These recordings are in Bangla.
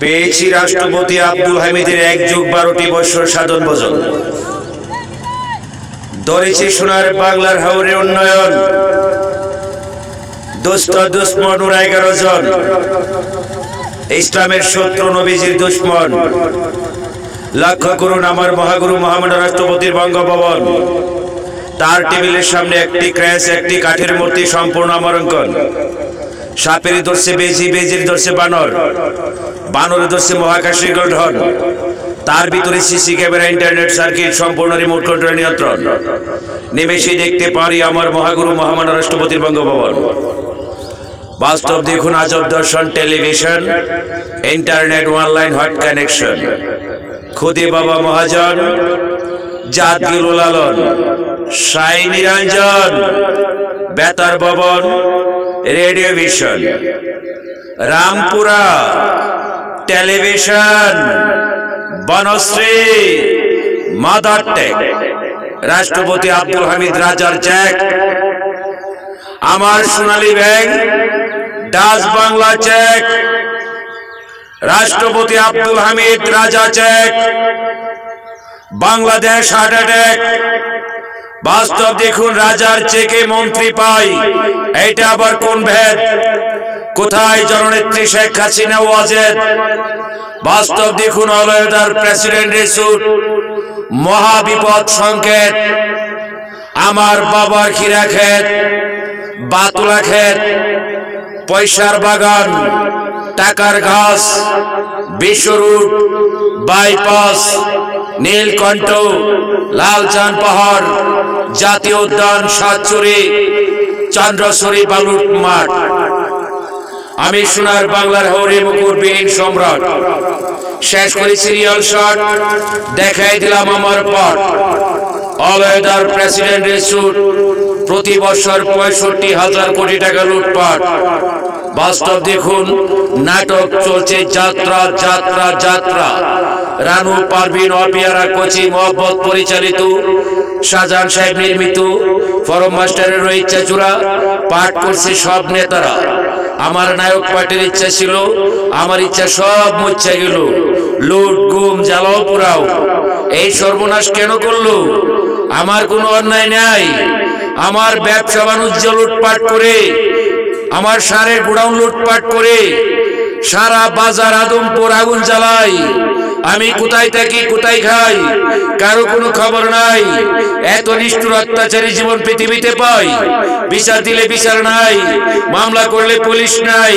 পেয়েছি রাষ্ট্রপতি আব্দুল হামিদের ১ যুগ ১২টি বছর সাধন ভোজন। ধরেছি সোনার বাংলার হাওরের উন্নয়ন। দোস্ত দুশ্মন ওরা ১১ জন। ইসলামের শত্রু নবীজির দুশ্মন। লক্ষ্য করুন আমার মহাগুরু মহামান্য রাষ্ট্রপতির বঙ্গভবন। তার টেবিলের সামনে একটি ক্র্যাশ, একটি কাঠের মূর্তি, সম্পূর্ণ আমার অঙ্কন। সাপের ধরছে বেজি, বেজির ধরছে বানর, বানরে ধরছে মহাকাশী গঠন। তার ভিতরে সিসি ক্যামেরা, ইন্টারনেট সার্কিট, সম্পূর্ণ রিমোট কন্ট্রোল নিয়ন্ত্রণ। নিমেষে দেখতে পারি আমার মহাগুরু মহামান্য রাষ্ট্রপতির বঙ্গভবন। বাস্তব দেখুন আজব দর্শন, television, internet, online hot connection. খুদে বাবা মহাজন, জাতগুলো Lalon, Sai Niranjan, Betar Bhaban, radio vision, Rampura television, Banasree, mother tech, রাষ্ট্রপতি আব্দুল হামিদ রাজার চেক, আমার Sonali bank, Dutch Bangla check, রাষ্ট্রপতি আব্দুল হামিদ রাজা চেক, বাংলাদেশ হার্ট অ্যাটাক। বাস্তব দেখুন রাজার চেকে মন্ত্রী পাই, এইটা আবার কোন ভেদ? কোথায় জননেত্রী শেখ হাসিনা ওয়াজেদ? বাস্তব দেখুন অলয়দার প্রেসিডেন্টের স্যুট, মহাবিপদ সংকেত। আমার বাবার খিরা ক্ষেত, বাতুলা ক্ষেত, পয়সার বাগান, টাকার ঘাস, বিশ্বরুট, বাইপাস, নীলকণ্ঠ, লালচান পাহাড়, জাতীয় উদ্যান, সাতচুরি, চন্দ্রসুরি বালুর মাঠ। আমি সোনার বাংলার হরি মুকুটবিহীন সম্রাট। শেষ করে সিরিয়াল শট, দেখাই দিলাম আমার পট। অলয়দার প্রেসিডেন্টের স্যুট, প্রতি বছর ৬৫,০০০ কোটি টাকা লুটপাট। বাস্তব দেখুন নাটক চলছে যাত্রা যাত্রা যাত্রা। রানু পারভিন, অপিয়ারা কোচি মোহাম্মদ পরিচালিত, শাহজাহান সাহেব নির্মিত। ফরম মাস্টারের ইচ্ছা চূড়া, পাঠ করছে সব নেতারা। আমার নায়ক পার্টির ইচ্ছা ছিল, আমার ইচ্ছা সব মুচ্ছা গেল। লুট, গুম, জ্বালাও পোড়াও। এই সর্বনাশ কেন করলো? আমার কোনো অন্যায় নাই। আমার ব্যবসা বাণিজ্য লুটপাট করে, আমার সারের গোডাউন লুটপাট করে, সারা বাজার আদমপুর আগুন জ্বালাই। আমি কোথায় থাকি, কোথায় খাই, কারো কোনো খবর নাই। এত নিষ্ঠুর অত্যাচারী জীবন পৃথিবীতে পাই। বিচার দিলে বিচার নাই, মামলা করলে পুলিশ নাই,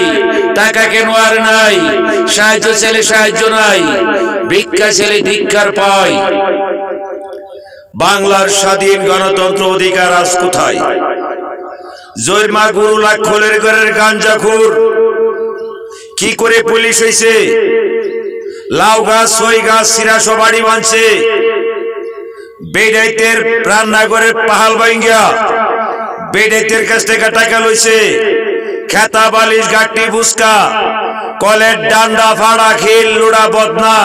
টাকা কেন আর নাই, সাহায্য ছেলে সাহায্য নাই, ভিক্ষা ছেলে ধিক্কার পায়। বাংলার স্বাধীন গণতন্ত্র অধিকার আজ কোথায়? জয়মা গুরু লাখলের ঘরের গাঞ্জাখুর কি করে পুলিশ হয়েছে? লাউ গাছ, সই গাছ, সিরাসো বাড়ি বানছে। বেডাইতের রান্নাঘরের পাহাল ভাঙ্গিয়া বেডাইতের কাছ থেকে টাকা লইছে। খেতা, বালিশ, গাঠি, বুসকা, কলের ডান্ডা, ফাড়া, খিল, লুড়া, বদনা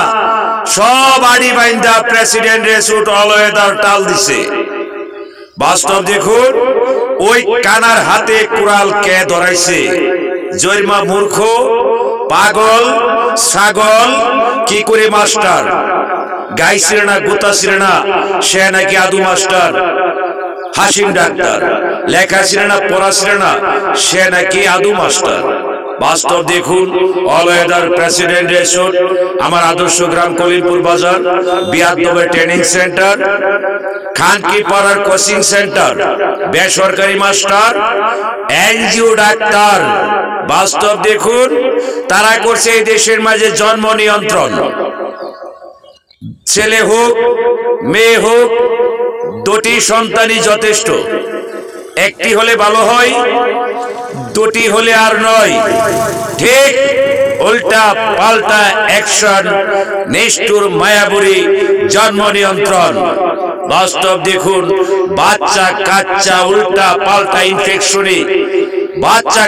সব আড়ি বাইন্দা প্রেসিডেন্টের স্যুট অলয়দার টাল দিছে। বাস্তব দেখুন ওই কানার হাতে কুড়াল কে ধরাইছে? জয়মা মূর্খ, পাগল, ছাগল কি করে মাস্টার? গাই ছিঁড়ে না, গুতা ছিঁড়ে না, সে নাকি আদু মাস্টার। হাসিম ডাক্তার, লেখা ছিঁড়ে না, পড়া ছিঁড়ে না, সে নাকি আদু মাস্টার। বাস্তব দেখুন অলয়দার প্রেসিডেন্টের স্যুট, আমার আদর্শ গ্রাম কলিলপুর বাজার, বিয়াদবের ট্রেনিং সেন্টার, খানকি পাড়ার কোচিং সেন্টার, বেসরকারি মাস্টার, এনজিও ডাক্তার। বাস্তব দেখুন তারা করছে এই দেশের মাঝে জন্ম নিয়ন্ত্রণ। ছেলে হোক মেয়ে হোক, দুটি সন্তানই যথেষ্ট। একটি হলে ভালো হয়, দুটি হলে আর নয়। ঠিক উল্টা পাল্টা অ্যাকশন, নিষ্ঠুর মায়াবুরি জন্ম নিয়ন্ত্রণ। বাস্তব দেখুন বাচ্চা কাচ্চা উল্টা পাল্টা ইনফেকশনে বাচ্চা